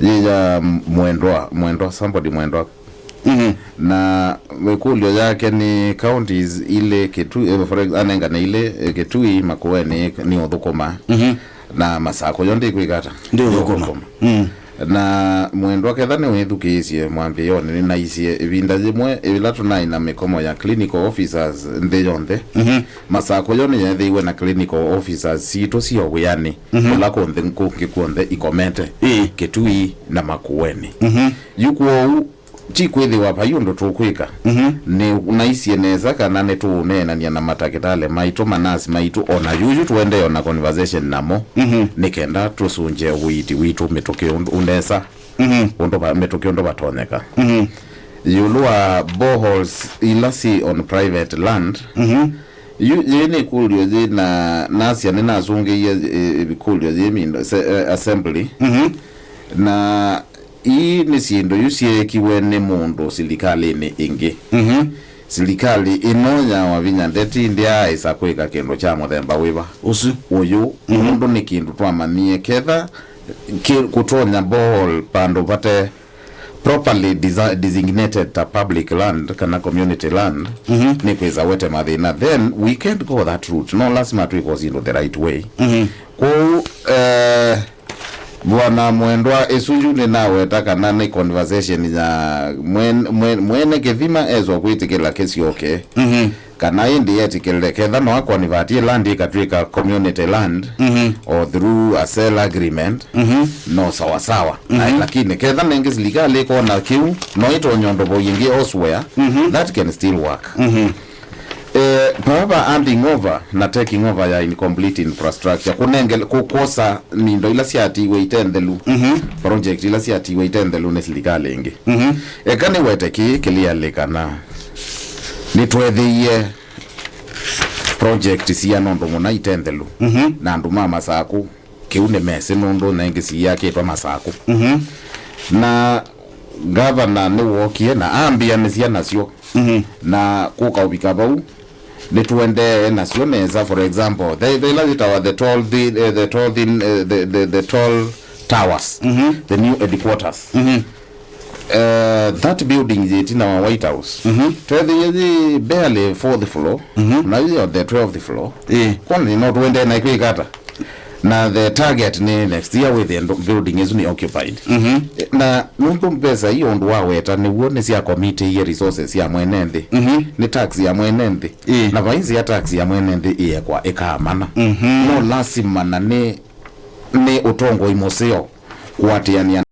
ya mwendwa somebody mwendwa na wekulio yake ni counties ile Kitui for example anenga na ile Kitui Makueni ni Othukuma na Masako yonde kwikata ndio Othukuma na mwendwa ketha ni withukicie mwambie yone ni naicie ibinda jimwe ibilatu na ina mikomo ya clinical officers nde yonde Masako yone yethiwe na clinical officers sito sio guyani kula konthe ngikuonde ikomete Kitui na Makueni yuko chikwethi wapa yundo tukwika ni unaisie neza kana ne tuunenania na matakitale maitu manasi maitu ona yuju tuende ona conversation namo nikenda tusunje witu mituki undesa undo ba mituki undo batonyeka yulua boreholes ilasi on private land yene kulio na nasia nena zunge bikulio mindo assembly na hii ni sindo yusie kiwene mundu silikali ni ingi silikali inonya wa vinyandeti ndia isa kwika kendo cha muthemba wiba usi uyu mundu ni kindu twamanie ketha kutonya ball pando pate properly designated to public land kana community land ni kweza wete mathina then we can't go that route no lazima tuikozi into the right way kwa bwana mwendwa esuju ni nawe taka nane conversation ya mwene kithima ezo kwitikila kesi okay kana indi yetikile ketha no akonivatie land ikatwika community land or through a sale agreement no sawa lakini ketha nengis legally kona kiu no ito nyondo boyingi elsewhere that can still work baba handing over na taking over ya incomplete infrastructure kukosa mindo ila siatiwe itendelu project ila siatiwe itendelu nesilikale ingi ekane weteki clearly kana nitwethiye project sia nondo muna itendelu na nduma Masaku kiune mese nondo na ingisi yake twa Masaku na governor ni wokie na ambia nisia nasio na kuka ubika bau netuende nasio neza for example they like it our the tall towers the new headquarters that building is in our White House the barely 4th floor na hiyo the 12th floor kwani not wende na ikikata na the target ni next year with the building is ni occupied na numpo mpesa hiyo ndo waweta ni uone sia committee ya resources ya mwenende ni tax ya mwenende na vaizi ya tax ya mwenende iye kwa ekamana no lazima na ni utongo imoseo kuatiania